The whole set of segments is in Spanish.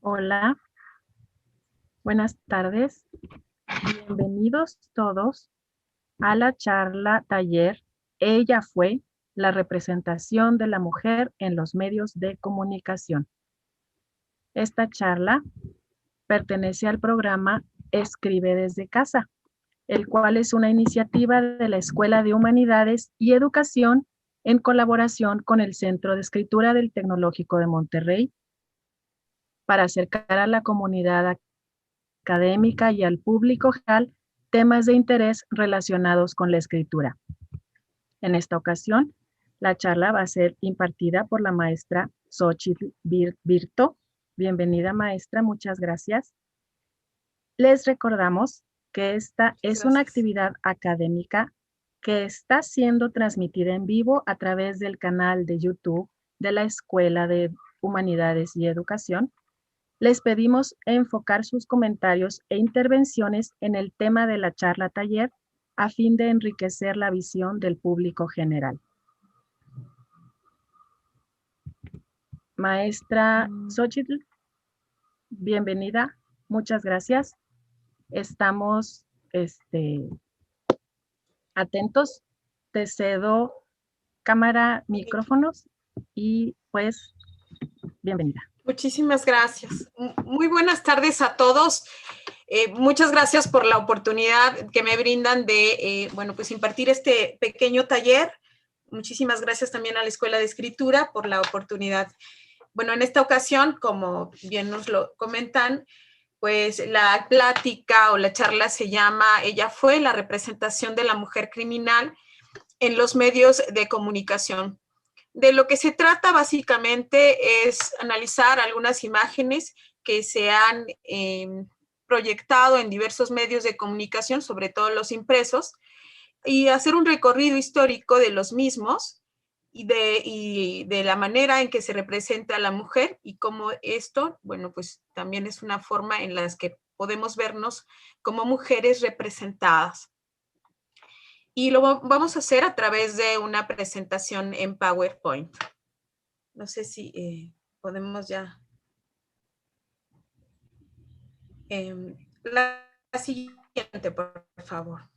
Hola, buenas tardes. Bienvenidos todos a la charla taller Ella fue la representación de la mujer en los medios de comunicación. Esta charla pertenece al programa Escribe desde casa, el cual es una iniciativa de la Escuela de Humanidades y Educación en colaboración con el Centro de Escritura del Tecnológico de Monterrey para acercar a la comunidad académica y al público general temas de interés relacionados con la escritura. En esta ocasión, la charla va a ser impartida por la maestra Xochitl Virto. Bienvenida, maestra, muchas gracias. Les recordamos que esta es una actividad académica que está siendo transmitida en vivo a través del canal de YouTube de la Escuela de Humanidades y Educación. Les pedimos enfocar sus comentarios e intervenciones en el tema de la charla taller a fin de enriquecer la visión del público general. Maestra Xochitl, bienvenida, muchas gracias. Estamos atentos. Te cedo cámara, micrófonos y pues bienvenida. Muchísimas gracias. Muy buenas tardes a todos. Muchas gracias por la oportunidad que me brindan de, pues impartir este pequeño taller. Muchísimas gracias también a la Escuela de Escritura por la oportunidad. Bueno, en esta ocasión, como bien nos lo comentan, pues la plática o la charla se llama Ella fue la representación de la mujer criminal en los medios de comunicación. De lo que se trata básicamente es analizar algunas imágenes que se han proyectado en diversos medios de comunicación, sobre todo los impresos, y hacer un recorrido histórico de los mismos y de la manera en que se representa a la mujer y cómo esto, pues también es una forma en la que podemos vernos como mujeres representadas. Y lo vamos a hacer a través de una presentación en PowerPoint. No sé si podemos ya. La siguiente, por favor.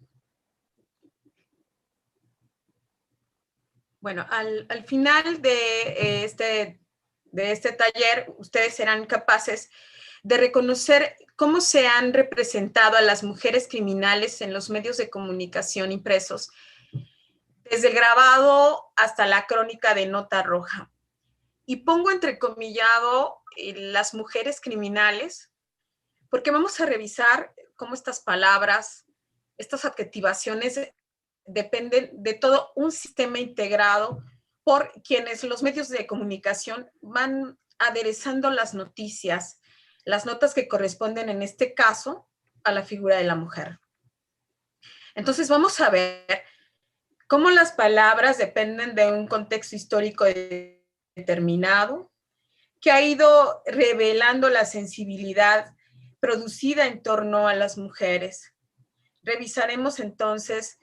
Bueno, al final de este taller, ustedes serán capaces de reconocer cómo se han representado a las mujeres criminales en los medios de comunicación impresos, desde el grabado hasta la crónica de nota roja. Y pongo entrecomillado las mujeres criminales, porque vamos a revisar cómo estas palabras, estas adjetivaciones dependen de todo un sistema integrado por quienes los medios de comunicación van aderezando las noticias, las notas que corresponden en este caso a la figura de la mujer. Entonces vamos a ver cómo las palabras dependen de un contexto histórico determinado, que ha ido revelando la sensibilidad producida en torno a las mujeres. Revisaremos entonces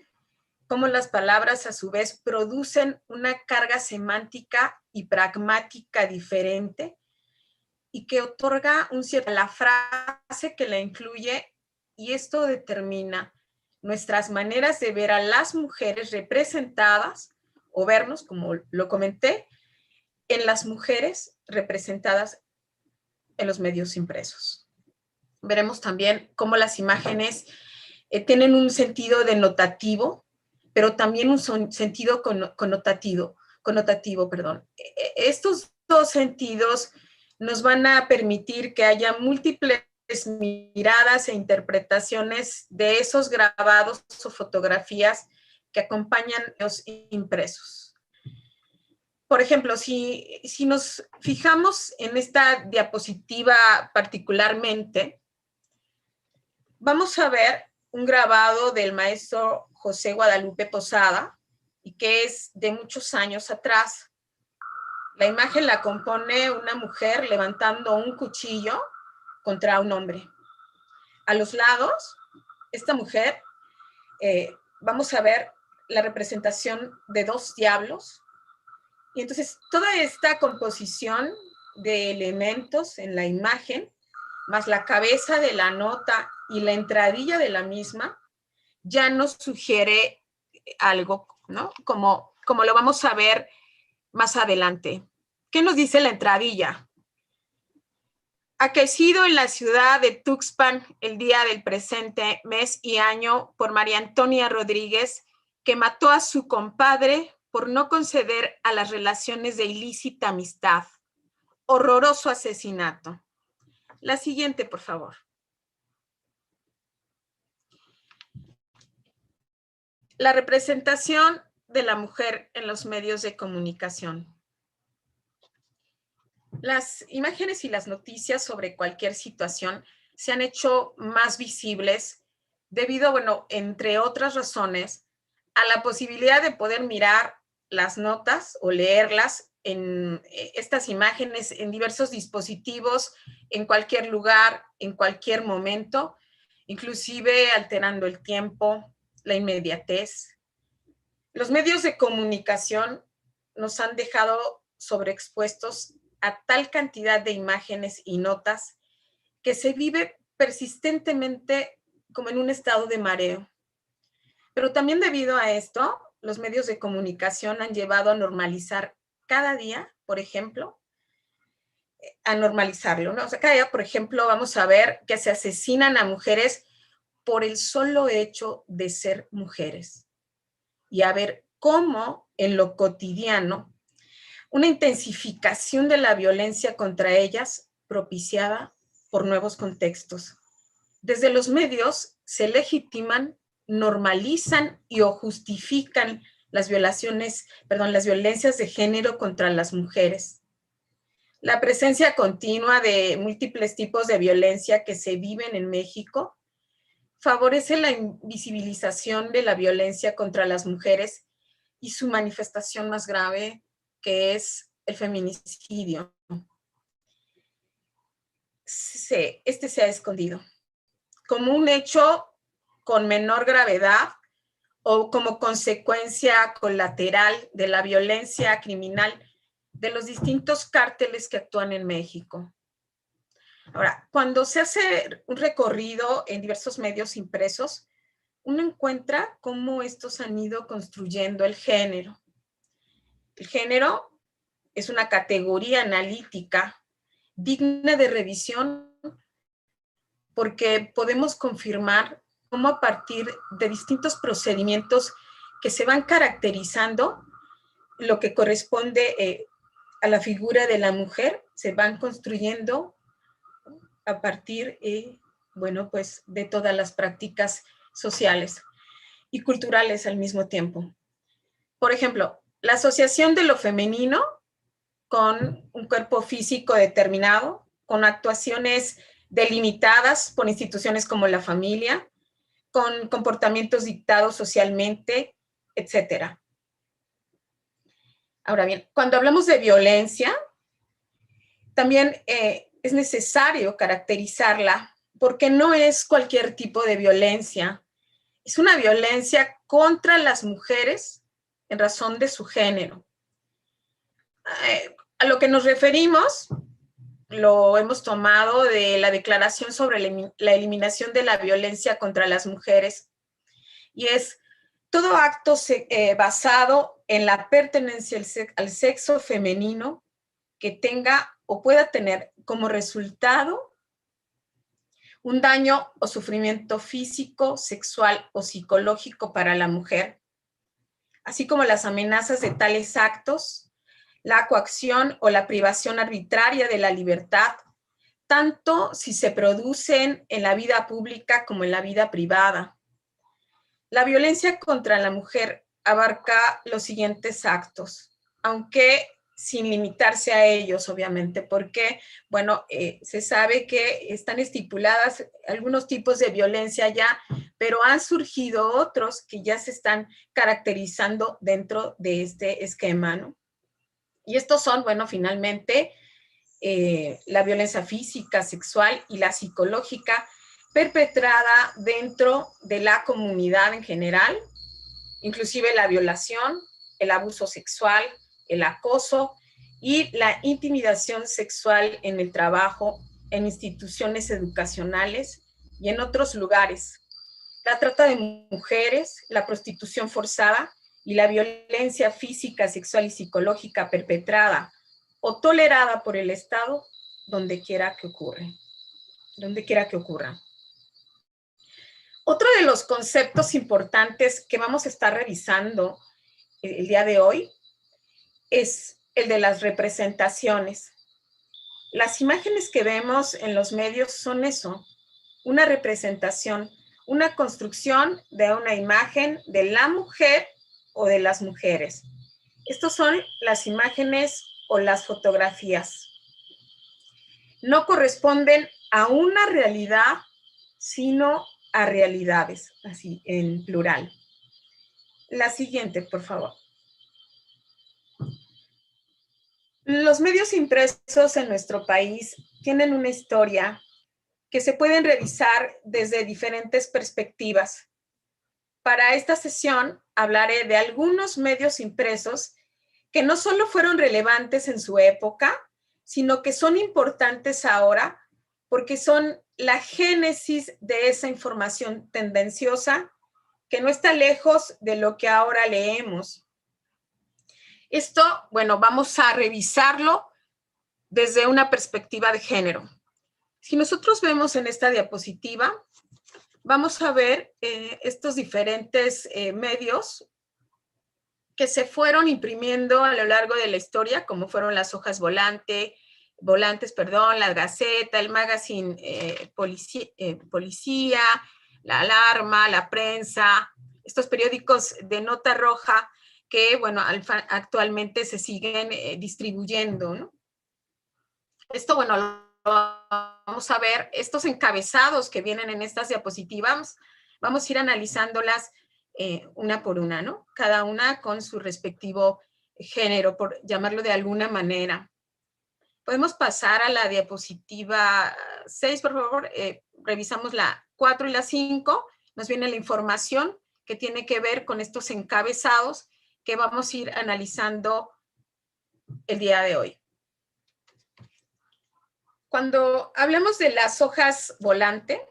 cómo las palabras a su vez producen una carga semántica y pragmática diferente y que otorga un cierto a la frase que la incluye, y esto determina nuestras maneras de ver a las mujeres representadas o vernos, como lo comenté, en las mujeres representadas en los medios impresos. Veremos también cómo las imágenes tienen un sentido denotativo, pero también un sentido connotativo. Estos dos sentidos nos van a permitir que haya múltiples miradas e interpretaciones de esos grabados o fotografías que acompañan los impresos. Por ejemplo, si nos fijamos en esta diapositiva particularmente, vamos a ver un grabado del maestro José Guadalupe Posada, y que es de muchos años atrás. La imagen la compone una mujer levantando un cuchillo contra un hombre. A los lados, esta mujer, vamos a ver la representación de dos diablos. Y entonces toda esta composición de elementos en la imagen más la cabeza de la nota y la entradilla de la misma, ya nos sugiere algo, ¿no? Como lo vamos a ver más adelante. ¿Qué nos dice la entradilla? Aquecido en la ciudad de Tuxpan el día del presente mes y año por María Antonia Rodríguez, que mató a su compadre por no conceder a las relaciones de ilícita amistad. Horroroso asesinato. La siguiente, por favor. La representación de la mujer en los medios de comunicación. Las imágenes y las noticias sobre cualquier situación se han hecho más visibles debido, bueno, entre otras razones, a la posibilidad de poder mirar las notas o leerlas en estas imágenes en diversos dispositivos, en cualquier lugar, en cualquier momento, inclusive alterando el tiempo, la inmediatez. Los medios de comunicación nos han dejado sobreexpuestos a tal cantidad de imágenes y notas que se vive persistentemente como en un estado de mareo. Pero también debido a esto, los medios de comunicación han llevado a normalizar cada día, por ejemplo, a normalizarlo, ¿no? O sea, cada día, por ejemplo, vamos a ver que se asesinan a mujeres por el solo hecho de ser mujeres. Y a ver cómo en lo cotidiano una intensificación de la violencia contra ellas propiciada por nuevos contextos. Desde los medios se legitiman, normalizan y o justifican las violencias de género contra las mujeres. La presencia continua de múltiples tipos de violencia que se viven en México favorece la invisibilización de la violencia contra las mujeres y su manifestación más grave, que es el feminicidio. Este se ha escondido como un hecho con menor gravedad o como consecuencia colateral de la violencia criminal de los distintos cárteles que actúan en México. Ahora, cuando se hace un recorrido en diversos medios impresos, uno encuentra cómo estos han ido construyendo el género. El género es una categoría analítica digna de revisión porque podemos confirmar cómo a partir de distintos procedimientos que se van caracterizando lo que corresponde a la figura de la mujer, se van construyendo a partir, bueno, pues de todas las prácticas sociales y culturales al mismo tiempo. Por ejemplo, la asociación de lo femenino con un cuerpo físico determinado, con actuaciones delimitadas por instituciones como la familia, con comportamientos dictados socialmente, etc. Ahora bien, cuando hablamos de violencia, también es necesario caracterizarla porque no es cualquier tipo de violencia. Es una violencia contra las mujeres en razón de su género. A lo que nos referimos lo hemos tomado de la Declaración sobre la Eliminación de la Violencia contra las Mujeres, y es todo acto basado en la pertenencia al sexo femenino que tenga o pueda tener como resultado un daño o sufrimiento físico, sexual o psicológico para la mujer, así como las amenazas de tales actos, la coacción o la privación arbitraria de la libertad, tanto si se producen en la vida pública como en la vida privada. La violencia contra la mujer abarca los siguientes actos, aunque sin limitarse a ellos, obviamente, porque, bueno, se sabe que están estipuladas algunos tipos de violencia ya, pero han surgido otros que ya se están caracterizando dentro de este esquema, ¿no? Y estos son, bueno, finalmente, la violencia física, sexual y la psicológica perpetrada dentro de la comunidad en general, inclusive la violación, el abuso sexual, el acoso y la intimidación sexual en el trabajo, en instituciones educacionales y en otros lugares. La trata de mujeres, la prostitución forzada y la violencia física, sexual y psicológica perpetrada o tolerada por el Estado donde quiera que ocurra. Otro de los conceptos importantes que vamos a estar revisando el día de hoy es el de las representaciones. Las imágenes que vemos en los medios son eso, una representación, una construcción de una imagen de la mujer o de las mujeres. Estos son las imágenes o las fotografías. No corresponden a una realidad, sino a realidades, así en plural. La siguiente, por favor. Los medios impresos en nuestro país tienen una historia que se pueden revisar desde diferentes perspectivas. Para esta sesión hablaré de algunos medios impresos que no solo fueron relevantes en su época, sino que son importantes ahora porque son la génesis de esa información tendenciosa que no está lejos de lo que ahora leemos. Esto, bueno, vamos a revisarlo desde una perspectiva de género. Si nosotros vemos en esta diapositiva, vamos a ver estos diferentes medios que se fueron imprimiendo a lo largo de la historia, como fueron las hojas volantes, la Gaceta, el magazine Policía, la Alarma, la Prensa, estos periódicos de nota roja que, bueno, actualmente se siguen distribuyendo, ¿no? Esto, bueno, vamos a ver, estos encabezados que vienen en estas diapositivas, vamos a ir analizándolas una por una, ¿no? Cada una con su respectivo género, por llamarlo de alguna manera. Podemos pasar a la diapositiva 6, por favor. Revisamos la 4 y la 5. Nos viene la información que tiene que ver con estos encabezados que vamos a ir analizando el día de hoy. Cuando hablamos de las hojas volante,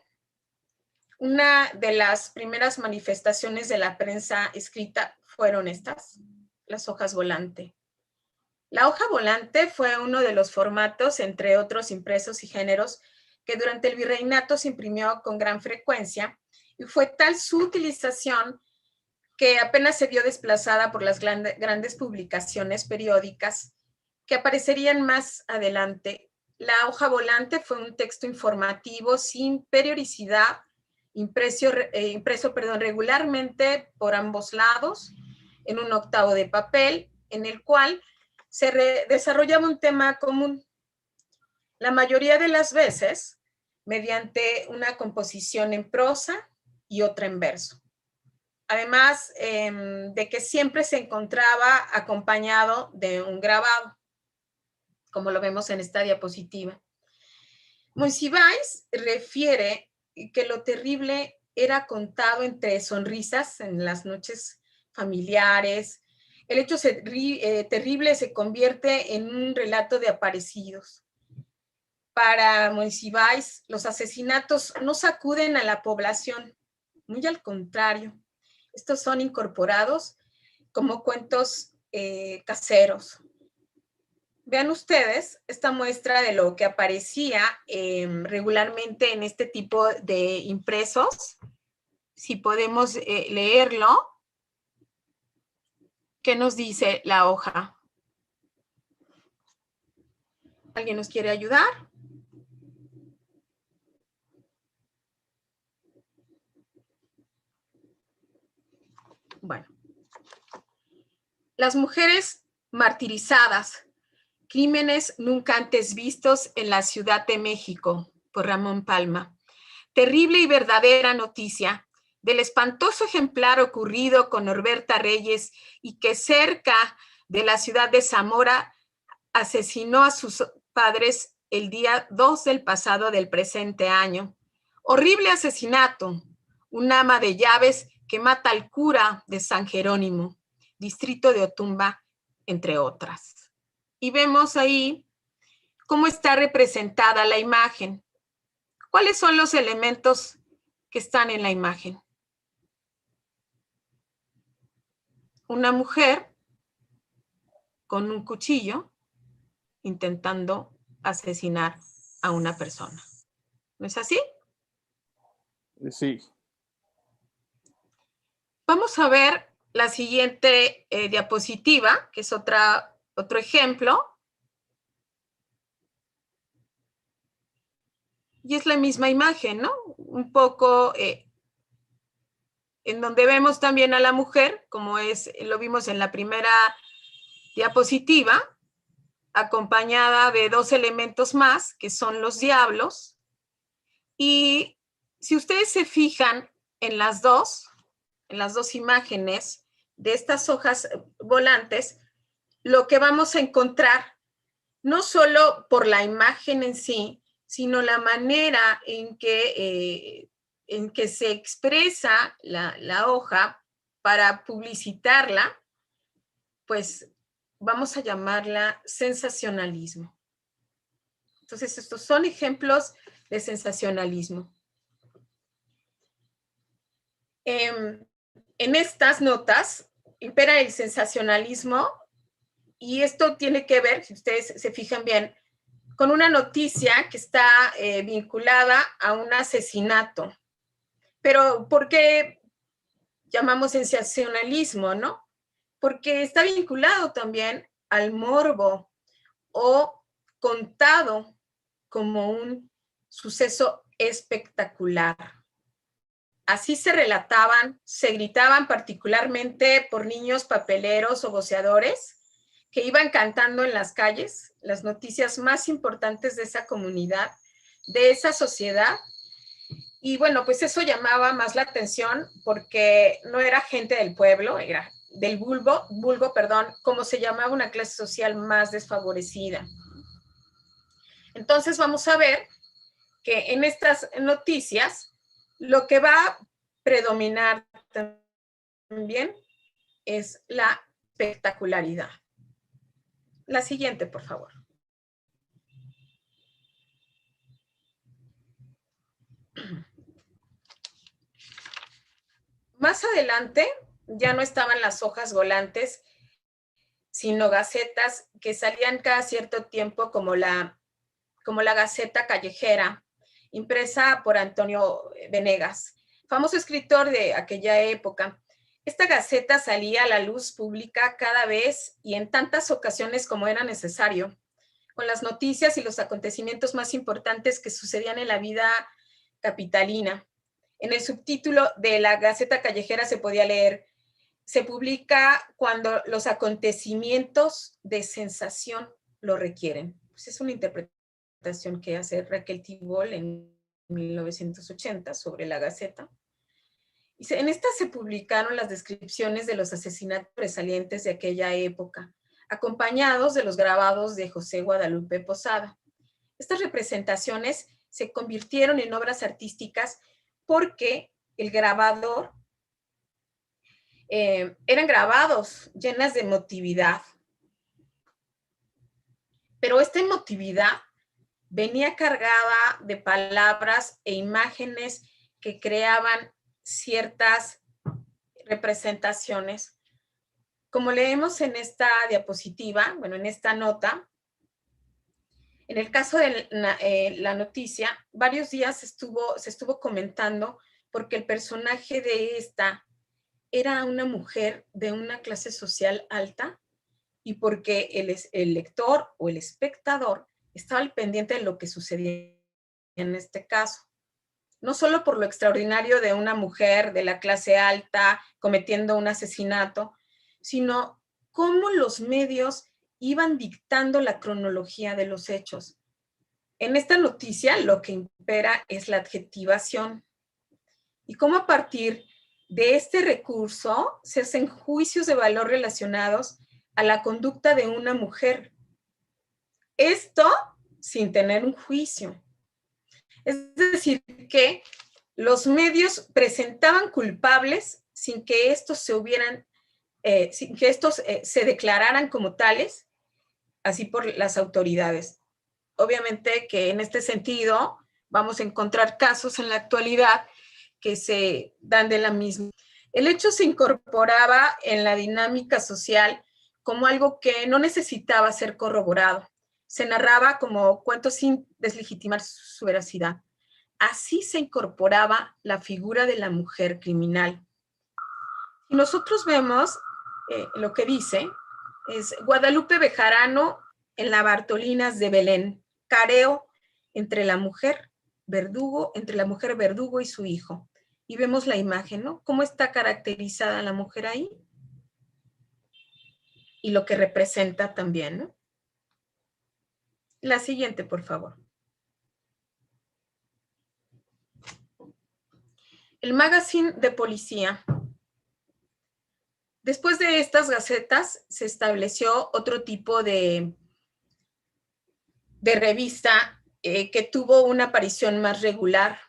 una de las primeras manifestaciones de la prensa escrita fueron estas, las hojas volante. La hoja volante fue uno de los formatos, entre otros impresos y géneros, que durante el virreinato se imprimió con gran frecuencia y fue tal su utilización que apenas se vio desplazada por las grandes publicaciones periódicas que aparecerían más adelante. La hoja volante fue un texto informativo sin periodicidad, impreso regularmente por ambos lados, en un octavo de papel, en el cual se desarrollaba un tema común. La mayoría de las veces, mediante una composición en prosa y otra en verso. Además de que siempre se encontraba acompañado de un grabado, como lo vemos en esta diapositiva. Monsiváis refiere que lo terrible era contado entre sonrisas en las noches familiares. El hecho terrible se convierte en un relato de aparecidos. Para Monsiváis, los asesinatos no sacuden a la población, muy al contrario. Estos son incorporados como cuentos caseros. Vean ustedes esta muestra de lo que aparecía regularmente en este tipo de impresos. Si podemos leerlo, ¿qué nos dice la hoja? ¿Alguien nos quiere ayudar? Bueno. Las mujeres martirizadas. Crímenes nunca antes vistos en la Ciudad de México, por Ramón Palma. Terrible y verdadera noticia del espantoso ejemplar ocurrido con Norberta Reyes y que cerca de la ciudad de Zamora asesinó a sus padres el día 2 del pasado del presente año. Horrible asesinato. Un ama de llaves que mata al cura de San Jerónimo, distrito de Otumba, entre otras. Y vemos ahí cómo está representada la imagen. ¿Cuáles son los elementos que están en la imagen? Una mujer con un cuchillo intentando asesinar a una persona. ¿No es así? Sí. Vamos a ver la siguiente diapositiva, que es otro ejemplo. Y es la misma imagen, ¿no? Un poco en donde vemos también a la mujer, como lo vimos en la primera diapositiva, acompañada de dos elementos más, que son los diablos. Y si ustedes se fijan en las dos imágenes de estas hojas volantes, lo que vamos a encontrar, no solo por la imagen en sí, sino la manera en que se expresa la hoja para publicitarla, pues vamos a llamarla sensacionalismo. Entonces, estos son ejemplos de sensacionalismo. En estas notas impera el sensacionalismo, y esto tiene que ver, si ustedes se fijan bien, con una noticia que está vinculada a un asesinato. Pero, ¿por qué llamamos sensacionalismo, no? Porque está vinculado también al morbo o contado como un suceso espectacular. Así se relataban, se gritaban particularmente por niños papeleros o voceadores que iban cantando en las calles las noticias más importantes de esa comunidad, de esa sociedad. Y bueno, pues eso llamaba más la atención porque no era gente del pueblo, era del vulgo, como se llamaba una clase social más desfavorecida. Entonces vamos a ver que en estas noticias lo que va a predominar también es la espectacularidad. La siguiente, por favor. Más adelante ya no estaban las hojas volantes, sino gacetas que salían cada cierto tiempo, como la Gaceta Callejera, impresa por Antonio Venegas, famoso escritor de aquella época. Esta gaceta salía a la luz pública cada vez y en tantas ocasiones como era necesario, con las noticias y los acontecimientos más importantes que sucedían en la vida capitalina. En el subtítulo de la Gaceta Callejera se podía leer: se publica cuando los acontecimientos de sensación lo requieren. Pues es una interpretación que hace Raquel Tibol en 1980 sobre la Gaceta. Y en esta se publicaron las descripciones de los asesinatos sobresalientes de aquella época, acompañados de los grabados de José Guadalupe Posada. Estas representaciones se convirtieron en obras artísticas porque el grabador eran grabados llenas de emotividad. Pero esta emotividad venía cargada de palabras e imágenes que creaban ciertas representaciones. Como leemos en esta diapositiva, bueno, en esta nota, en el caso de la noticia, varios días se estuvo comentando porque el personaje de esta era una mujer de una clase social alta y porque el lector o el espectador estaba al pendiente de lo que sucedía en este caso. No solo por lo extraordinario de una mujer de la clase alta cometiendo un asesinato, sino cómo los medios iban dictando la cronología de los hechos. En esta noticia lo que impera es la adjetivación y cómo a partir de este recurso se hacen juicios de valor relacionados a la conducta de una mujer. Esto sin tener un juicio. Es decir, que los medios presentaban culpables sin que estos se declararan como tales, así por las autoridades. obviamente que en este sentido vamos a encontrar casos en la actualidad que se dan de la misma. El hecho se incorporaba en la dinámica social como algo que no necesitaba ser corroborado. Se narraba como cuentos sin deslegitimar su veracidad. Así se incorporaba la figura de la mujer criminal. Y nosotros vemos lo que dice, es Guadalupe Bejarano en la Bartolinas de Belén, careo entre la mujer verdugo y su hijo. Y vemos la imagen, ¿no? Cómo está caracterizada la mujer ahí. Y lo que representa también, ¿no? La siguiente, por favor. El magazine de policía. Después de estas gacetas se estableció otro tipo de revista que tuvo una aparición más regular.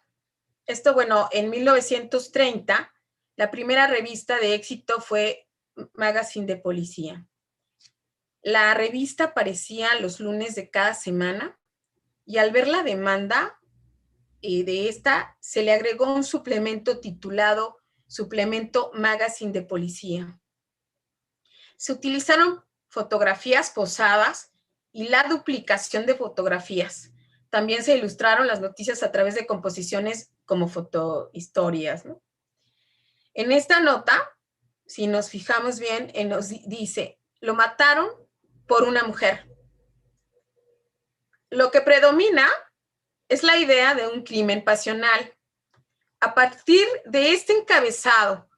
Esto, bueno, en 1930, la primera revista de éxito fue Magazine de Policía. La revista aparecía los lunes de cada semana y al ver la demanda de esta, se le agregó un suplemento titulado Suplemento Magazine de Policía. Se utilizaron fotografías posadas y la duplicación de fotografías. También se ilustraron las noticias a través de composiciones como fotohistorias, ¿no? En esta nota, si nos fijamos bien, nos dice, lo mataron por una mujer. Lo que predomina es la idea de un crimen pasional. A partir de este encabezado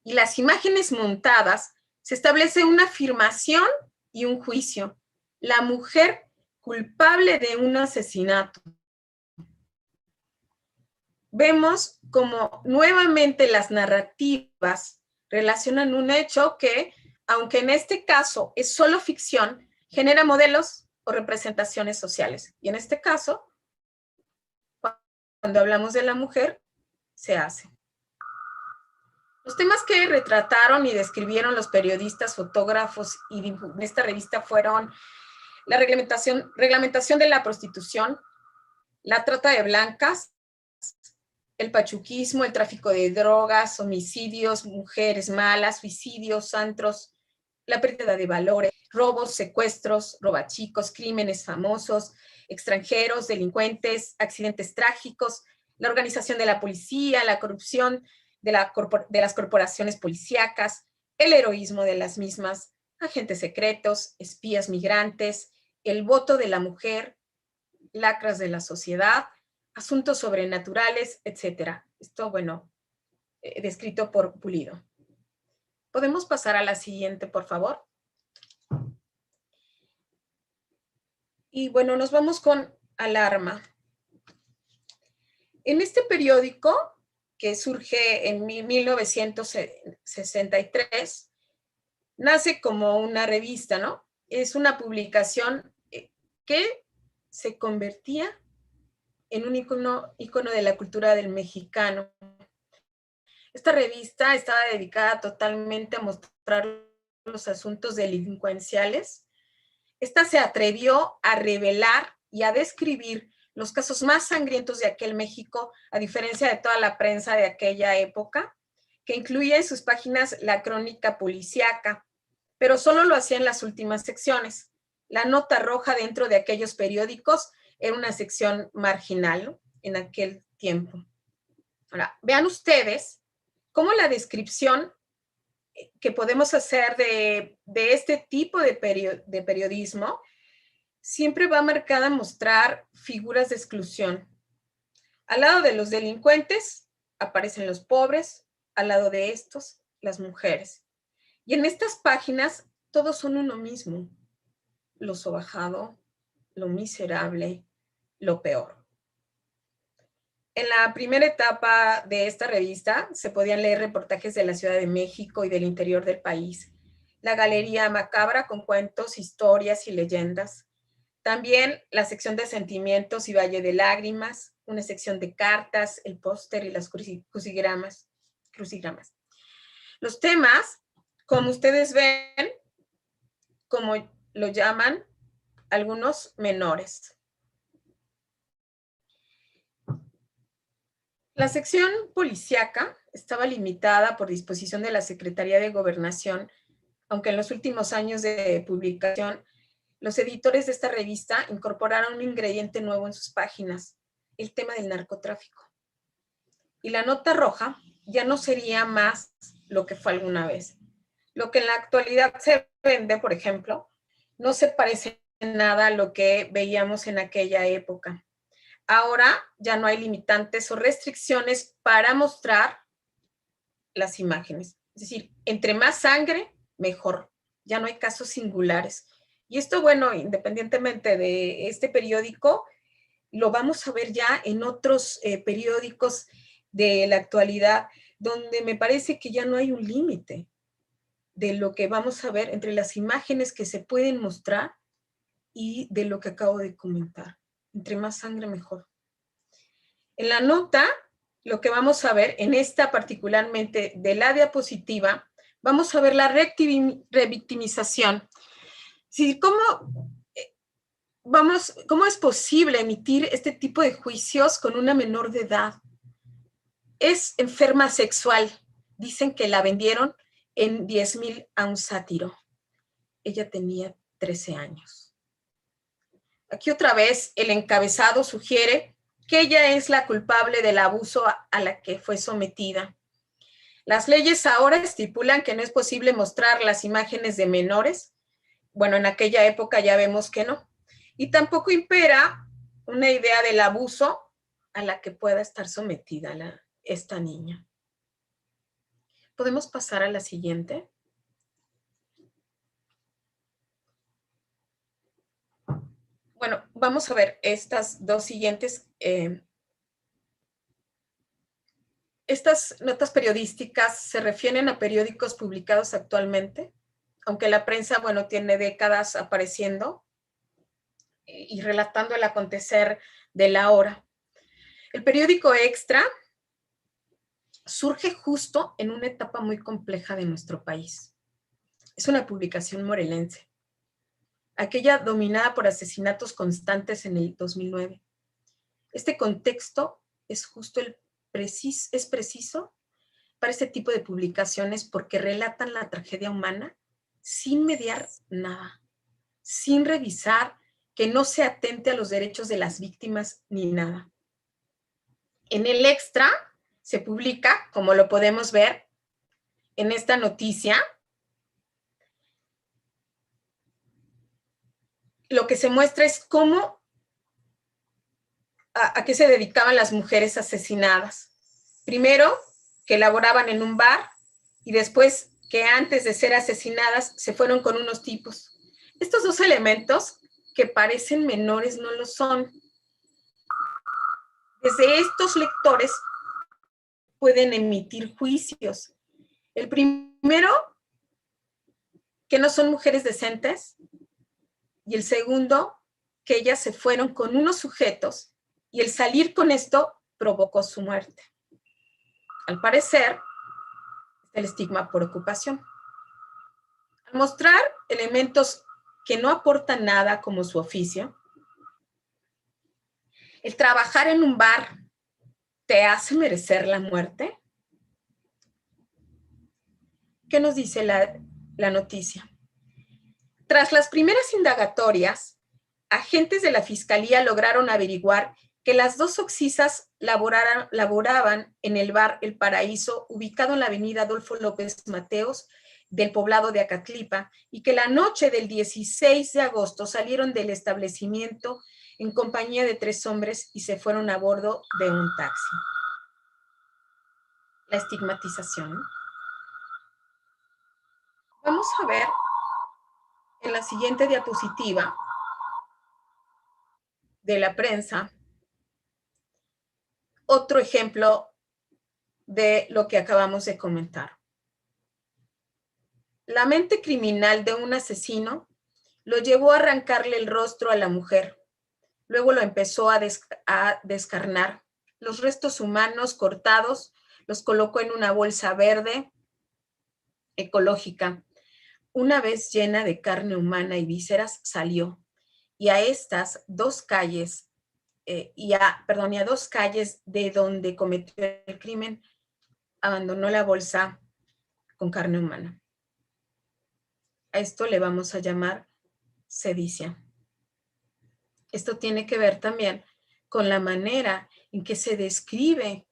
y las imágenes montadas, se establece una afirmación y un juicio. La mujer culpable de un asesinato. Vemos como nuevamente las narrativas relacionan un hecho que, aunque en este caso es solo ficción, genera modelos o representaciones sociales. Y en este caso, cuando hablamos de la mujer, se hace. Los temas que retrataron y describieron los periodistas, fotógrafos y en esta revista fueron la reglamentación de la prostitución, la trata de blancas, el pachuquismo, el tráfico de drogas, homicidios, mujeres malas, suicidios, antros, la pérdida de valores, robos, secuestros, robachicos, crímenes famosos, extranjeros, delincuentes, accidentes trágicos, la organización de la policía, la corrupción de las corporaciones policíacas, el heroísmo de las mismas, agentes secretos, espías migrantes, el voto de la mujer, lacras de la sociedad, asuntos sobrenaturales, etc. Esto, bueno, descrito por Pulido. ¿Podemos pasar a la siguiente, por favor? Y bueno, nos vamos con Alarma. En este periódico, que surge en 1963, nace como una revista, ¿no? Es una publicación que se convertía en un ícono de la cultura del mexicano. Esta revista estaba dedicada totalmente a mostrar los asuntos delincuenciales. Esta se atrevió a revelar y a describir los casos más sangrientos de aquel México, a diferencia de toda la prensa de aquella época, que incluía en sus páginas la crónica policíaca, pero solo lo hacía en las últimas secciones. La nota roja dentro de aquellos periódicos era una sección marginal, ¿no? En aquel tiempo. Ahora, vean ustedes cómo la descripción que podemos hacer de este tipo de periodismo siempre va marcada a mostrar figuras de exclusión. Al lado de los delincuentes aparecen los pobres, al lado de estos, las mujeres. Y en estas páginas todos son uno mismo, lo sobajado, lo miserable, lo peor. En la primera etapa de esta revista se podían leer reportajes de la Ciudad de México y del interior del país, la galería macabra con cuentos, historias y leyendas. También la sección de sentimientos y Valle de Lágrimas, una sección de cartas, el póster y las crucigramas. Los temas, como ustedes ven, como lo llaman algunos menores. La sección policíaca estaba limitada por disposición de la Secretaría de Gobernación, aunque en los últimos años de publicación, los editores de esta revista incorporaron un ingrediente nuevo en sus páginas, el tema del narcotráfico. Y la nota roja ya no sería más lo que fue alguna vez. Lo que en la actualidad se vende, por ejemplo, no se parece en nada a lo que veíamos en aquella época. Ahora ya no hay limitantes o restricciones para mostrar las imágenes. Es decir, entre más sangre, mejor. Ya no hay casos singulares. Y esto, bueno, independientemente de este periódico, lo vamos a ver ya en otros periódicos de la actualidad, donde me parece que ya no hay un límite de lo que vamos a ver entre las imágenes que se pueden mostrar y de lo que acabo de comentar. Entre más sangre, mejor. En la nota, lo que vamos a ver, en esta particularmente de la diapositiva, vamos a ver la revictimización. Sí, ¿cómo es posible emitir este tipo de juicios con una menor de edad? Es enferma sexual. Dicen que la vendieron en 10,000 a un sátiro. Ella tenía 13 años. Aquí otra vez el encabezado sugiere que ella es la culpable del abuso a la que fue sometida. Las leyes ahora estipulan que no es posible mostrar las imágenes de menores. Bueno, en aquella época ya vemos que no. Y tampoco impera una idea del abuso a la que pueda estar sometida esta niña. ¿Podemos pasar a la siguiente? Bueno, vamos a ver estas dos siguientes. Estas notas periodísticas se refieren a periódicos publicados actualmente, aunque la prensa, bueno, tiene décadas apareciendo y relatando el acontecer de la hora. El periódico Extra surge justo en una etapa muy compleja de nuestro país. Es una publicación morelense, aquella dominada por asesinatos constantes en el 2009. Este contexto es justo es preciso para este tipo de publicaciones porque relatan la tragedia humana sin mediar nada, sin revisar que no se atente a los derechos de las víctimas ni nada. En el Extra se publica, como lo podemos ver en esta noticia, lo que se muestra es cómo, a qué se dedicaban las mujeres asesinadas. Primero, que laboraban en un bar y después que antes de ser asesinadas se fueron con unos tipos. Estos dos elementos que parecen menores no lo son. Desde estos lectores pueden emitir juicios. El primero, que no son mujeres decentes, y el segundo, que ellas se fueron con unos sujetos y el salir con esto provocó su muerte. Al parecer, el estigma por ocupación. Al mostrar elementos que no aportan nada como su oficio, ¿el trabajar en un bar te hace merecer la muerte? ¿Qué nos dice la noticia? Tras las primeras indagatorias, agentes de la Fiscalía lograron averiguar que las dos occisas laboraban en el bar El Paraíso, ubicado en la avenida Adolfo López Mateos, del poblado de Acatlipa, y que la noche del 16 de agosto salieron del establecimiento en compañía de 3 hombres y se fueron a bordo de un taxi. La estigmatización. Vamos a ver en la siguiente diapositiva de la prensa otro ejemplo de lo que acabamos de comentar. La mente criminal de un asesino lo llevó a arrancarle el rostro a la mujer. Luego lo empezó a descarnar. Los restos humanos cortados los colocó en una bolsa verde ecológica. Una vez llena de carne humana y vísceras, salió. Y a estas 2 calles y a 2 calles de donde cometió el crimen, abandonó la bolsa con carne humana. A esto le vamos a llamar sedicia. Esto tiene que ver también con la manera en que se describe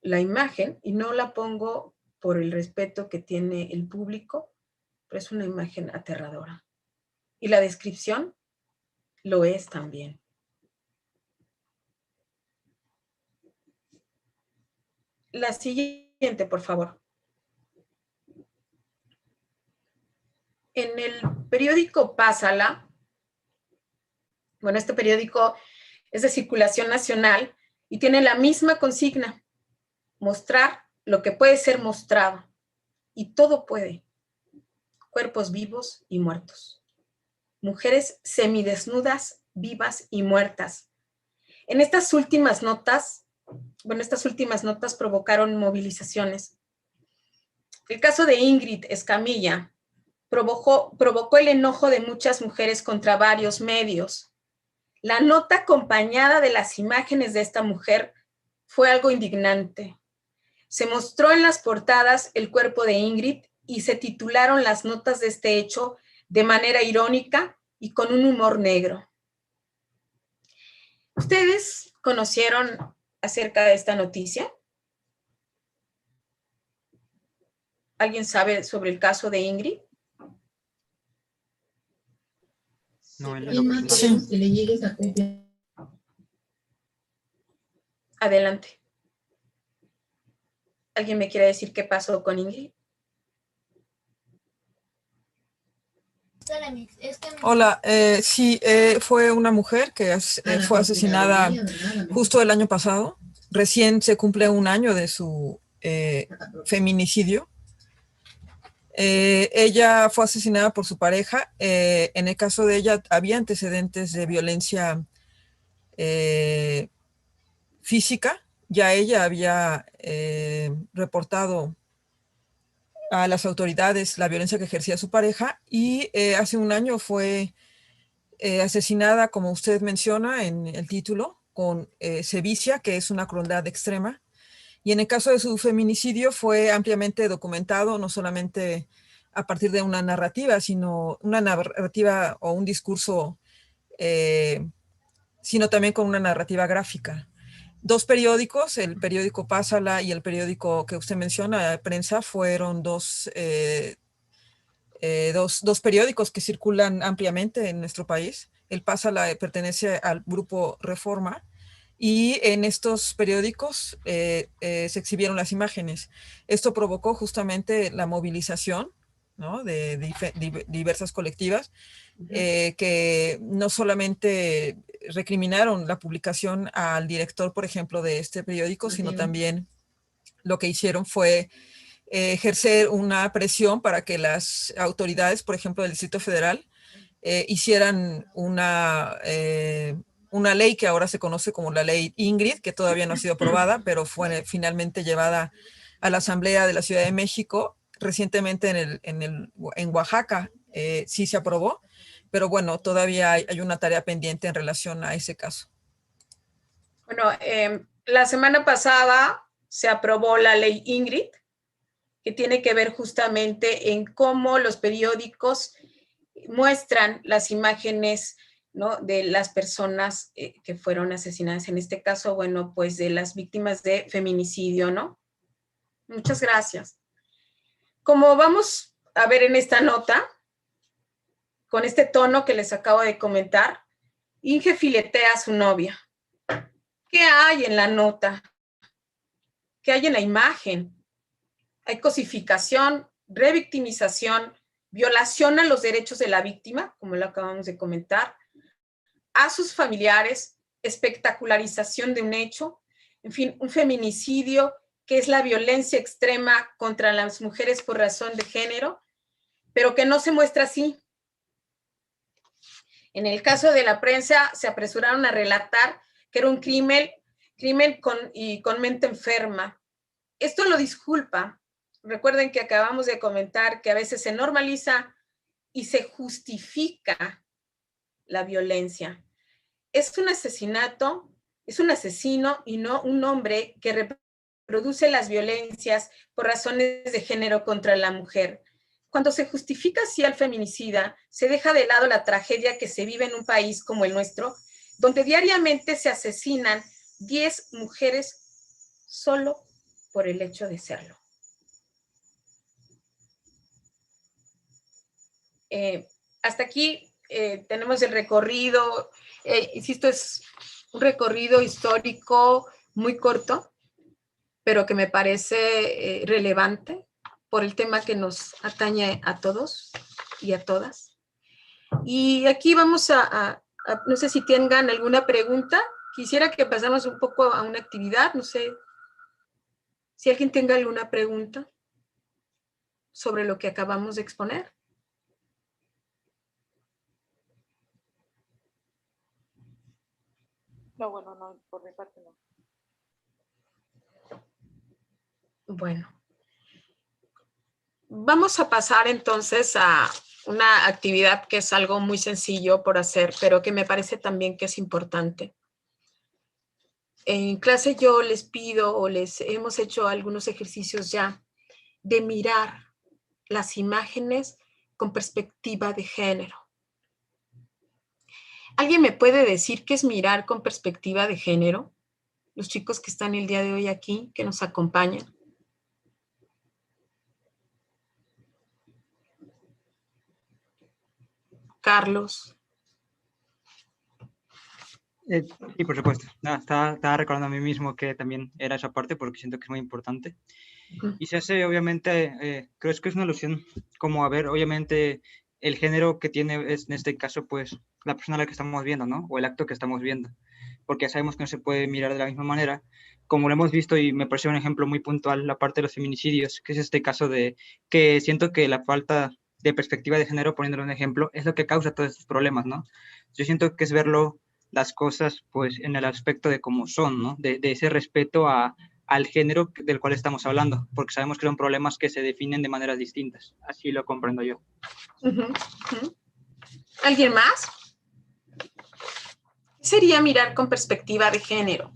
la imagen, y no la pongo por el respeto que tiene el público, pero es una imagen aterradora. Y la descripción lo es también. La siguiente, por favor. En el periódico Pásala, bueno, este periódico es de circulación nacional y tiene la misma consigna: mostrar lo que puede ser mostrado. Y todo puede. Cuerpos vivos y muertos. Mujeres semidesnudas, vivas y muertas. En estas últimas notas, provocaron movilizaciones. El caso de Ingrid Escamilla provocó el enojo de muchas mujeres contra varios medios. La nota acompañada de las imágenes de esta mujer fue algo indignante. Se mostró en las portadas el cuerpo de Ingrid y se titularon las notas de este hecho de manera irónica y con un humor negro. ¿Ustedes conocieron acerca de esta noticia? ¿Alguien sabe sobre el caso de Ingrid? No, Sí. Adelante. ¿Alguien me quiere decir qué pasó con Ingrid? Hola, sí, fue una mujer que fue asesinada justo el año pasado. Recién se cumple un año de su feminicidio. Ella fue asesinada por su pareja. En el caso de ella había antecedentes de violencia física. Ya ella había reportado a las autoridades la violencia que ejercía su pareja y hace un año fue asesinada, como usted menciona en el título, con sevicia, que es una crueldad extrema. Y en el caso de su feminicidio fue ampliamente documentado, no solamente a partir de una narrativa, sino una narrativa o un discurso, sino también con una narrativa gráfica. 2 periódicos, el periódico Pásala y el periódico que usted menciona, Prensa, fueron dos periódicos que circulan ampliamente en nuestro país. El Pásala pertenece al grupo Reforma y en estos periódicos se exhibieron las imágenes. Esto provocó justamente la movilización, ¿no?, de diversas colectivas que no solamente recriminaron la publicación al director, por ejemplo, de este periódico, sino también lo que hicieron fue ejercer una presión para que las autoridades, por ejemplo, del Distrito Federal, hicieran una ley que ahora se conoce como la ley Ingrid, que todavía no ha sido aprobada, pero fue finalmente llevada a la Asamblea de la Ciudad de México. Recientemente en Oaxaca sí se aprobó, pero bueno, todavía hay una tarea pendiente en relación a ese caso. Bueno, la semana pasada se aprobó la ley Ingrid, que tiene que ver justamente en cómo los periódicos muestran las imágenes, ¿no?, de las personas que fueron asesinadas. En este caso, bueno, pues de las víctimas de feminicidio, ¿no? Muchas gracias. Como vamos a ver en esta nota, con este tono que les acabo de comentar, Inge filetea a su novia. ¿Qué hay en la nota? ¿Qué hay en la imagen? Hay cosificación, revictimización, violación a los derechos de la víctima, como lo acabamos de comentar, a sus familiares, espectacularización de un hecho, en fin, un feminicidio que es la violencia extrema contra las mujeres por razón de género, pero que no se muestra así. En el caso de la prensa, se apresuraron a relatar que era un crimen con mente enferma. Esto lo disculpa. Recuerden que acabamos de comentar que a veces se normaliza y se justifica la violencia. es un asesinato, es un asesino y no un hombre que reproduce las violencias por razones de género contra la mujer. Cuando se justifica así al feminicida, se deja de lado la tragedia que se vive en un país como el nuestro, donde diariamente se asesinan 10 mujeres solo por el hecho de serlo. Hasta aquí tenemos el recorrido, insisto, es un recorrido histórico muy corto, pero que me parece relevante por el tema que nos atañe a todos y a todas. Y aquí vamos no sé si tengan alguna pregunta. Quisiera que pasáramos un poco a una actividad, no sé si alguien tenga alguna pregunta sobre lo que acabamos de exponer. No, bueno, no, por mi parte no. Bueno. Vamos a pasar entonces a una actividad que es algo muy sencillo por hacer, pero que me parece también que es importante. En clase yo les pido o les hemos hecho algunos ejercicios ya de mirar las imágenes con perspectiva de género. ¿Alguien me puede decir qué es mirar con perspectiva de género? Los chicos que están el día de hoy aquí, que nos acompañan. Carlos. Sí, por supuesto. Estaba recordando a mí mismo que también era esa parte porque siento que es muy importante. Y se hace, obviamente, creo que es una alusión como a ver, obviamente, el género que tiene, es, en este caso, pues, la persona a la que estamos viendo, ¿no? O el acto que estamos viendo. Porque ya sabemos que no se puede mirar de la misma manera. Como lo hemos visto, y me parece un ejemplo muy puntual, la parte de los feminicidios, que es este caso de que siento que la falta de perspectiva de género, poniéndolo un ejemplo, es lo que causa todos estos problemas, ¿no? Yo siento que es verlo las cosas pues en el aspecto de cómo son, ¿no? De ese respeto al género del cual estamos hablando, porque sabemos que son problemas que se definen de maneras distintas. Así lo comprendo yo. ¿Alguien más? ¿Qué sería mirar con perspectiva de género?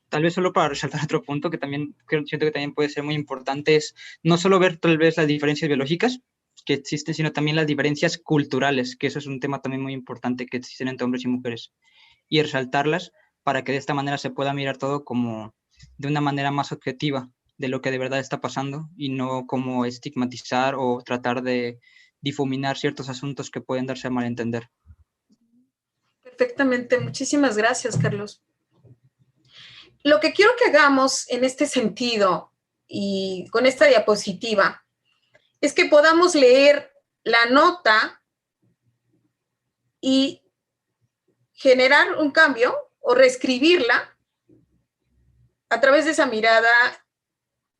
Tal vez solo para resaltar otro punto que también siento que también puede ser muy importante es no solo ver tal vez las diferencias biológicas que existen, sino también las diferencias culturales, que eso es un tema también muy importante que existen entre hombres y mujeres, y resaltarlas para que de esta manera se pueda mirar todo como de una manera más objetiva de lo que de verdad está pasando y no como estigmatizar o tratar de difuminar ciertos asuntos que pueden darse a malentender. Perfectamente, muchísimas gracias, Carlos. Lo que quiero que hagamos en este sentido y con esta diapositiva es que podamos leer la nota y generar un cambio o reescribirla a través de esa mirada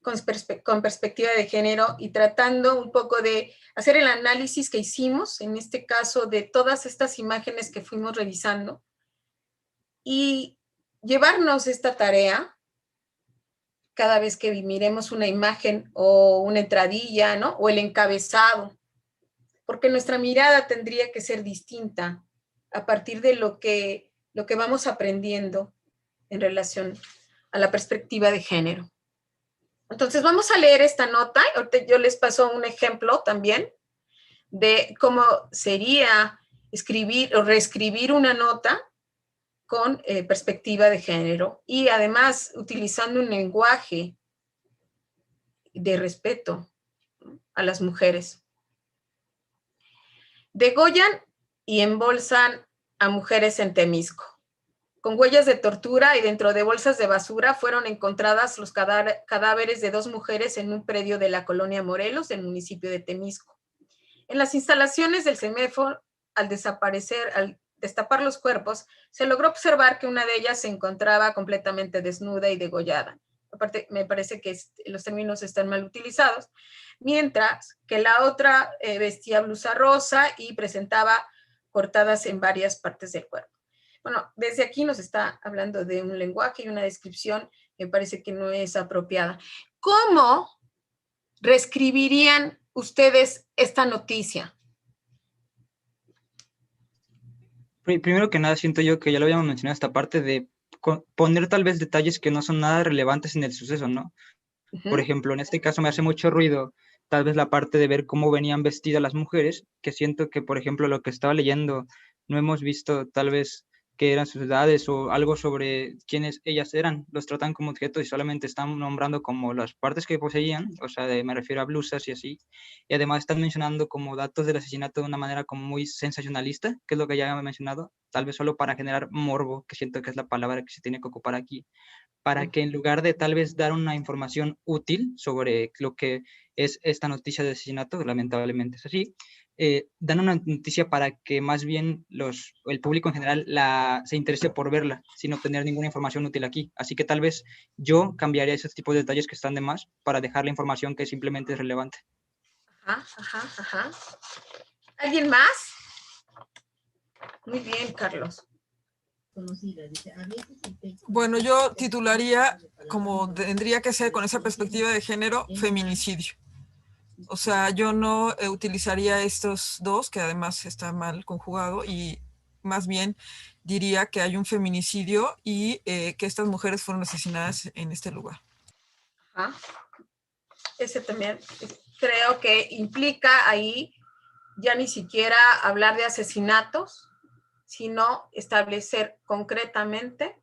con perspectiva de género y tratando un poco de hacer el análisis que hicimos, en este caso de todas estas imágenes que fuimos revisando, y llevarnos esta tarea cada vez que miremos una imagen o una entradilla, ¿no? O el encabezado, porque nuestra mirada tendría que ser distinta a partir de lo que vamos aprendiendo en relación a la perspectiva de género. Entonces vamos a leer esta nota. Ahorita yo les paso un ejemplo también de cómo sería escribir o reescribir una nota con perspectiva de género y además utilizando un lenguaje de respeto a las mujeres. Degollan y embolsan a mujeres en Temisco. Con huellas de tortura y dentro de bolsas de basura fueron encontradas los cadáveres de 2 mujeres en un predio de la colonia Morelos, del municipio de Temisco. En las instalaciones del CEMEFO, al destapar los cuerpos, se logró observar que una de ellas se encontraba completamente desnuda y degollada. Aparte, me parece que los términos están mal utilizados, mientras que la otra vestía blusa rosa y presentaba cortadas en varias partes del cuerpo. Bueno, desde aquí nos está hablando de un lenguaje y una descripción que me parece que no es apropiada. ¿Cómo reescribirían ustedes esta noticia? Primero que nada, siento yo que ya lo habíamos mencionado esta parte de poner tal vez detalles que no son nada relevantes en el suceso, ¿no? Por ejemplo, en este caso me hace mucho ruido tal vez la parte de ver cómo venían vestidas las mujeres, que siento que, por ejemplo, lo que estaba leyendo, no hemos visto tal vez qué eran sus edades o algo sobre quiénes ellas eran. Los tratan como objetos y solamente están nombrando como las partes que poseían, o sea, me refiero a blusas y así. Y además están mencionando como datos del asesinato de una manera como muy sensacionalista, que es lo que ya he mencionado, tal vez solo para generar morbo, que siento que es la palabra que se tiene que ocupar aquí, para que en lugar de tal vez dar una información útil sobre lo que es esta noticia de asesinato, lamentablemente es así, dan una noticia para que más bien el público en general se interese por verla, sin obtener ninguna información útil aquí. Así que tal vez yo cambiaría esos tipos de detalles que están de más para dejar la información que simplemente es relevante. Ajá. ¿Alguien más? Muy bien, Carlos. Bueno, yo titularía, como tendría que ser con esa perspectiva de género, feminicidio. O sea, yo no utilizaría estos dos, que además está mal conjugado, y más bien diría que hay un feminicidio y que estas mujeres fueron asesinadas en este lugar. Ese también creo que implica ahí ya ni siquiera hablar de asesinatos, sino establecer concretamente,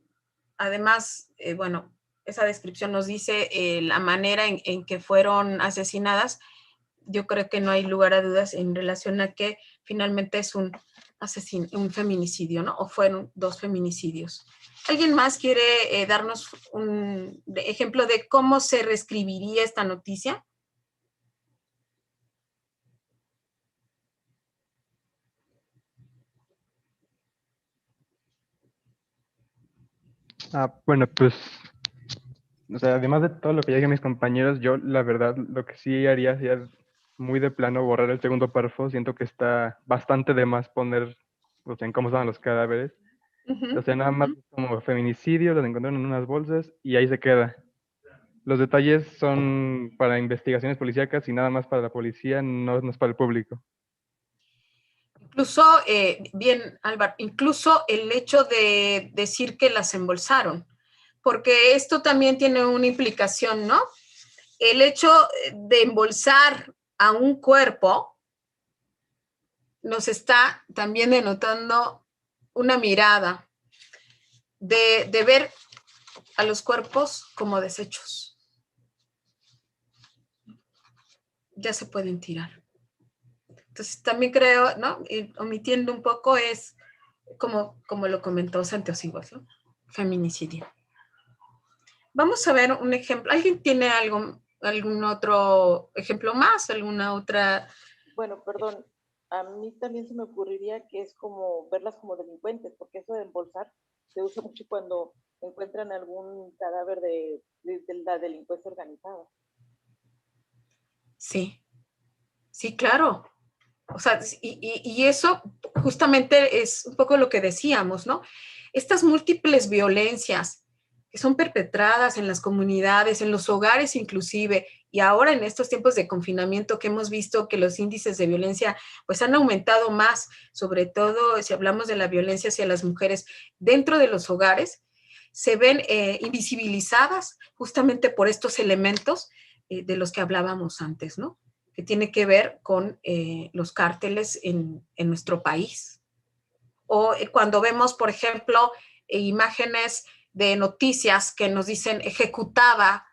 además, bueno, esa descripción nos dice la manera en que fueron asesinadas. Yo creo que no hay lugar a dudas en relación a que finalmente es un feminicidio, ¿no? O fueron 2 feminicidios. ¿Alguien más quiere darnos un ejemplo de cómo se reescribiría esta noticia? Bueno, pues, o sea, además de todo lo que ya dijeron mis compañeros, yo la verdad lo que sí haría sería muy de plano borrar el segundo párrafo. Siento que está bastante de más poner, o sea, en cómo estaban los cadáveres. O sea, nada más como feminicidio, los encontraron en unas bolsas y ahí se queda. Los detalles son para investigaciones policíacas y nada más para la policía, no es para el público. Incluso, bien, Álvaro, incluso el hecho de decir que las embolsaron, porque esto también tiene una implicación, ¿no? El hecho de embolsar a un cuerpo nos está también denotando una mirada de ver a los cuerpos como desechos. Ya se pueden tirar. Entonces también creo, ¿no? Y omitiendo un poco es como lo comentó Santiago, ¿no? Feminicidio. Vamos a ver un ejemplo. ¿Alguien tiene algún otro ejemplo más? ¿Alguna otra? Bueno, perdón, a mí también se me ocurriría que es como verlas como delincuentes, porque eso de embolsar se usa mucho cuando encuentran algún cadáver de la delincuencia organizada. Sí, claro. O sea, y eso justamente es un poco lo que decíamos, ¿no? Estas múltiples violencias que son perpetradas en las comunidades, en los hogares inclusive, y ahora en estos tiempos de confinamiento que hemos visto que los índices de violencia pues han aumentado más, sobre todo si hablamos de la violencia hacia las mujeres dentro de los hogares, se ven invisibilizadas justamente por estos elementos de los que hablábamos antes, ¿no? Que tiene que ver con los cárteles en nuestro país. O cuando vemos, por ejemplo, imágenes de noticias que nos dicen ejecutada,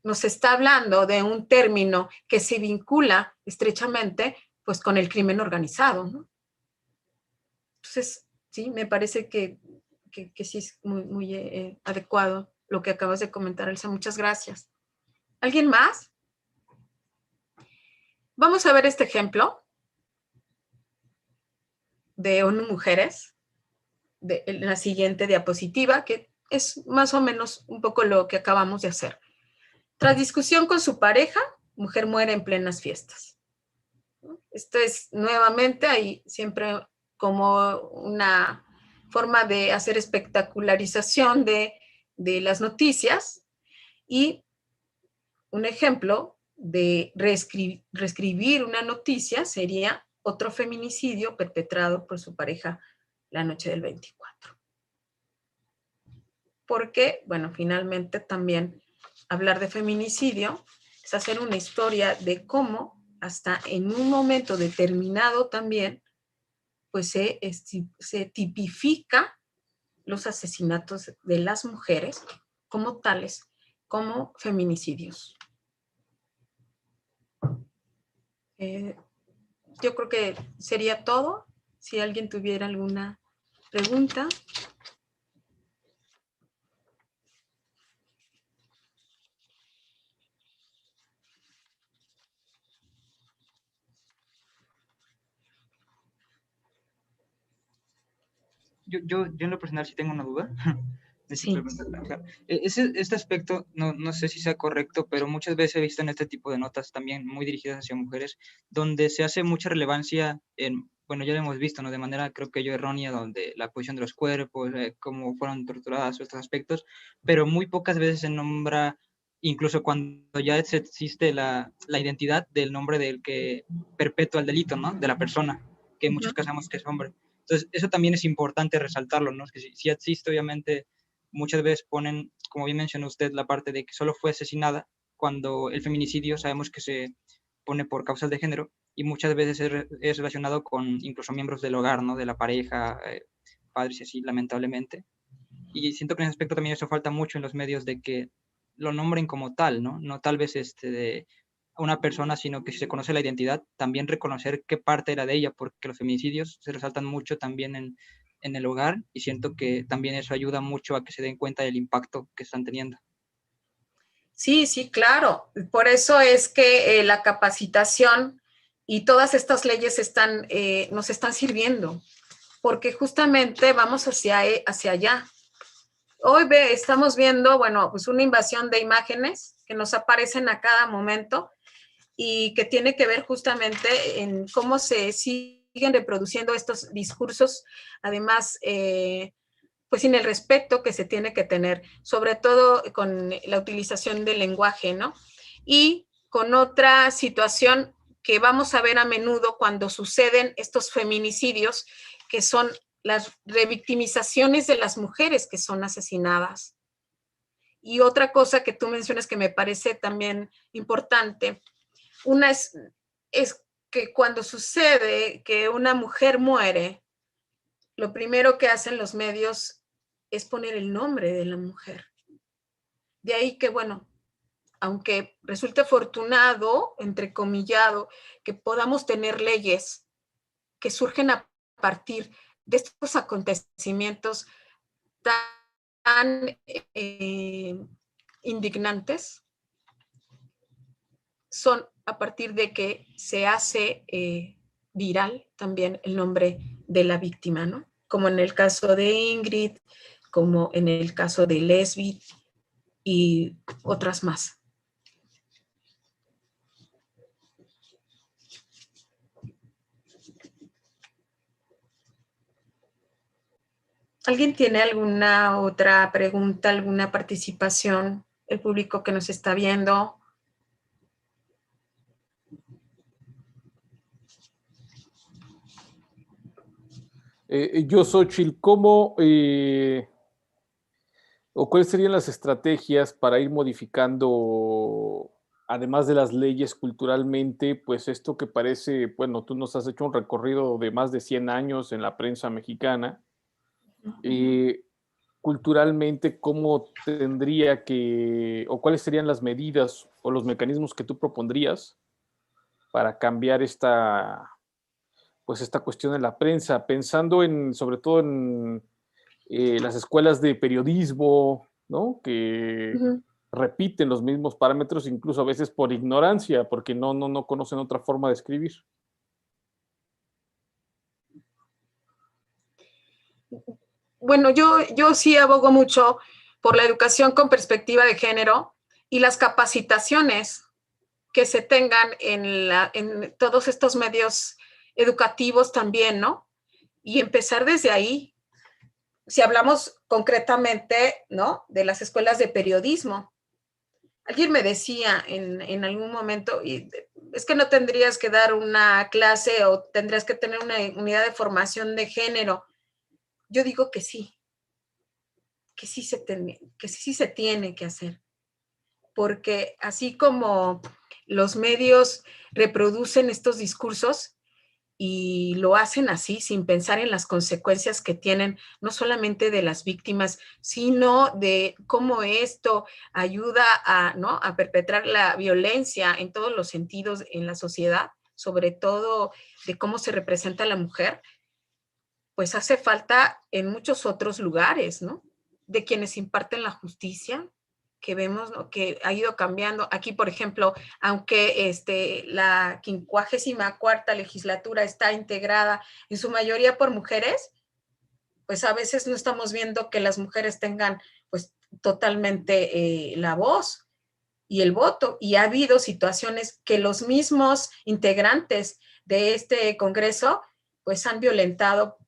nos está hablando de un término que se vincula estrechamente pues con el crimen organizado, ¿no? Entonces, sí, me parece que sí es muy adecuado lo que acabas de comentar, Elsa. Muchas gracias. ¿Alguien más? Vamos a ver este ejemplo de ONU Mujeres, en la siguiente diapositiva, que es más o menos un poco lo que acabamos de hacer. Tras discusión con su pareja, mujer muere en plenas fiestas. Esto es nuevamente ahí siempre como una forma de hacer espectacularización de las noticias y un ejemplo de reescribir una noticia sería otro feminicidio perpetrado por su pareja la noche del 24. Porque, bueno, finalmente también hablar de feminicidio es hacer una historia de cómo hasta en un momento determinado también pues se tipifica los asesinatos de las mujeres como tales, como feminicidios. Yo creo que sería todo. Si alguien tuviera alguna pregunta. Yo en lo personal sí tengo una duda. Sí. Este aspecto, no sé si sea correcto, pero muchas veces he visto en este tipo de notas también muy dirigidas hacia mujeres, donde se hace mucha relevancia en, bueno, ya lo hemos visto, ¿no? De manera creo que yo errónea, donde la posición de los cuerpos, cómo fueron torturadas, estos aspectos, pero muy pocas veces se nombra, incluso cuando ya existe la identidad del nombre del que perpetúa el delito, ¿no? De la persona, que en muchos casos sabemos que es hombre. Entonces, eso también es importante resaltarlo, ¿no? Que si existe, obviamente, muchas veces ponen, como bien mencionó usted, la parte de que solo fue asesinada, cuando el feminicidio sabemos que se pone por causas de género y muchas veces es relacionado con incluso miembros del hogar, ¿no? De la pareja, padres y así, lamentablemente. Y siento que en ese aspecto también eso falta mucho en los medios de que lo nombren como tal, ¿no? No tal vez de una persona, sino que si se conoce la identidad, también reconocer qué parte era de ella, porque los feminicidios se resaltan mucho también en el hogar y siento que también eso ayuda mucho a que se den cuenta del impacto que están teniendo. Sí, sí, claro. Por eso es que la capacitación y todas estas leyes nos están sirviendo, porque justamente vamos hacia allá. Hoy estamos viendo, bueno, pues una invasión de imágenes que nos aparecen a cada momento y que tiene que ver justamente en cómo se siguen reproduciendo estos discursos, además, pues sin el respeto que se tiene que tener, sobre todo con la utilización del lenguaje, ¿no? Y con otra situación que vamos a ver a menudo cuando suceden estos feminicidios, que son las revictimizaciones de las mujeres que son asesinadas. Y otra cosa que tú mencionas que me parece también importante, una es que cuando sucede que una mujer muere, lo primero que hacen los medios es poner el nombre de la mujer. De ahí que, bueno, aunque resulte afortunado, entrecomillado, que podamos tener leyes que surgen a partir de estos acontecimientos tan indignantes, son a partir de que se hace viral también el nombre de la víctima, ¿no? Como en el caso de Ingrid, como en el caso de Lesbi y otras más. ¿Alguien tiene alguna otra pregunta, alguna participación? El público que nos está viendo. Yo, Xochitl, ¿cómo o cuáles serían las estrategias para ir modificando, además de las leyes culturalmente, pues esto que parece, bueno, tú nos has hecho un recorrido de más de 100 años en la prensa mexicana, culturalmente, ¿cómo tendría que, o cuáles serían las medidas o los mecanismos que tú propondrías para cambiar esta cuestión en la prensa, pensando sobre todo en las escuelas de periodismo, ¿no? Que repiten los mismos parámetros, incluso a veces por ignorancia, porque no conocen otra forma de escribir. Bueno, yo sí abogo mucho por la educación con perspectiva de género y las capacitaciones que se tengan en todos estos medios educativos también, ¿no? Y empezar desde ahí. Si hablamos concretamente, ¿no? De las escuelas de periodismo, Alguien me decía en algún momento, y es que no tendrías que dar una clase o tendrías que tener una unidad de formación de género. Yo digo que sí se tiene que hacer, porque así como los medios reproducen estos discursos y lo hacen así sin pensar en las consecuencias que tienen, no solamente de las víctimas, sino de cómo esto ayuda a, ¿no?, a perpetrar la violencia en todos los sentidos en la sociedad, sobre todo de cómo se representa a la mujer, pues hace falta en muchos otros lugares, ¿no?, de quienes imparten la justicia, que vemos, ¿no?, que ha ido cambiando. Aquí, por ejemplo, aunque la 54ª legislatura está integrada en su mayoría por mujeres, pues a veces no estamos viendo que las mujeres tengan pues totalmente la voz y el voto. Y ha habido situaciones que los mismos integrantes de este Congreso pues han violentado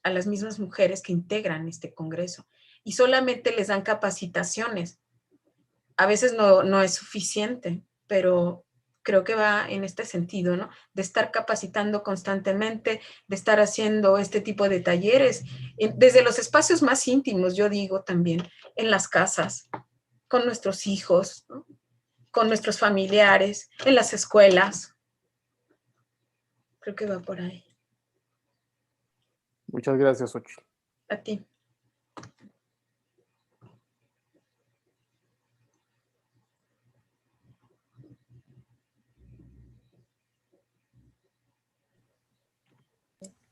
a las mismas mujeres que integran este Congreso. Y solamente les dan capacitaciones. A veces no es suficiente, pero creo que va en este sentido, ¿no? De estar capacitando constantemente, de estar haciendo este tipo de talleres, desde los espacios más íntimos, yo digo también, en las casas, con nuestros hijos, ¿no?, con nuestros familiares, en las escuelas. Creo que va por ahí. Muchas gracias, Xochitl. A ti.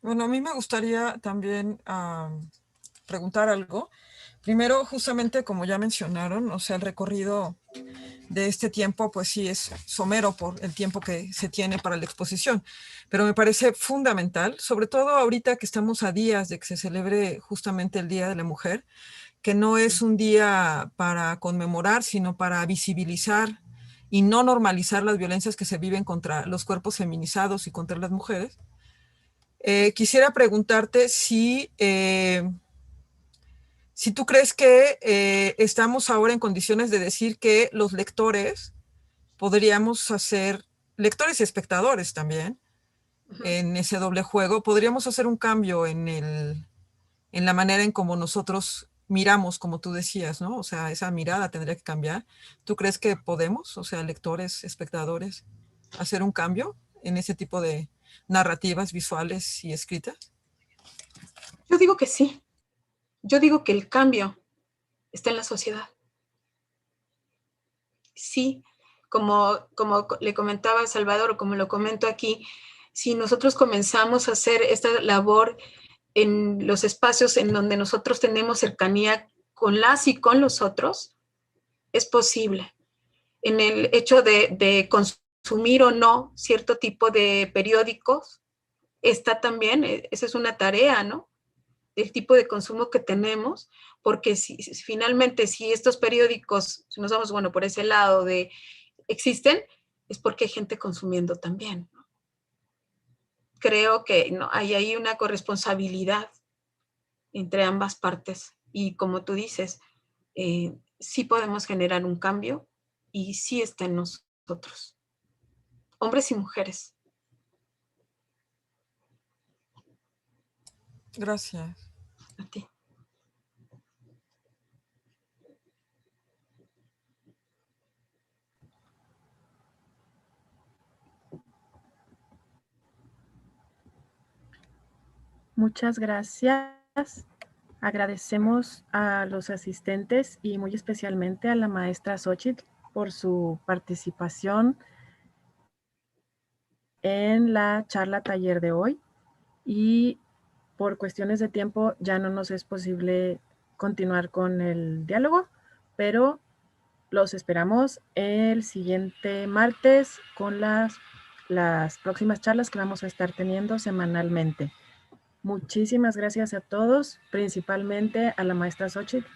Bueno, a mí me gustaría también preguntar algo. Primero, justamente como ya mencionaron, o sea, el recorrido de este tiempo, pues sí es somero por el tiempo que se tiene para la exposición, pero me parece fundamental, sobre todo ahorita que estamos a días de que se celebre justamente el Día de la Mujer, que no es un día para conmemorar, sino para visibilizar y no normalizar las violencias que se viven contra los cuerpos feminizados y contra las mujeres. Quisiera preguntarte si tú crees que estamos ahora en condiciones de decir que los lectores podríamos hacer, lectores y espectadores también, en ese doble juego, podríamos hacer un cambio en la manera en cómo nosotros miramos, como tú decías, ¿no? O sea, esa mirada tendría que cambiar. ¿Tú crees que podemos, o sea, lectores, espectadores, hacer un cambio en ese tipo de narrativas visuales y escritas? Yo digo que sí. Yo digo que el cambio está en la sociedad. Sí, como le comentaba a Salvador, o como lo comento aquí, si nosotros comenzamos a hacer esta labor en los espacios en donde nosotros tenemos cercanía con las y con los otros, es posible. En el hecho de consumir o no cierto tipo de periódicos, está también, esa es una tarea, ¿no?, del tipo de consumo que tenemos, porque finalmente si estos periódicos, si nos vamos, bueno, por ese lado de existen, es porque hay gente consumiendo también, ¿no? Creo que no, hay ahí una corresponsabilidad entre ambas partes y como tú dices, sí podemos generar un cambio y sí está en nosotros, hombres y mujeres. Gracias. A ti. Muchas gracias. Agradecemos a los asistentes y muy especialmente a la maestra Xochitl por su participación en la charla taller de hoy, y por cuestiones de tiempo ya no nos es posible continuar con el diálogo, pero los esperamos el siguiente martes con las próximas charlas que vamos a estar teniendo semanalmente. Muchísimas gracias a todos, principalmente a la maestra Xochitl.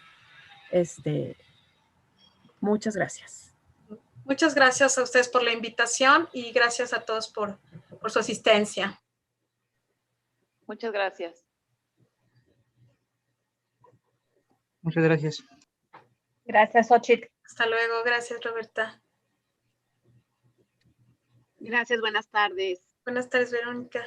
Muchas gracias. Muchas gracias a ustedes por la invitación y gracias a todos por su asistencia. Muchas gracias. Muchas gracias. Gracias, Xochitl. Hasta luego. Gracias, Roberta. Gracias, buenas tardes. Buenas tardes, Verónica.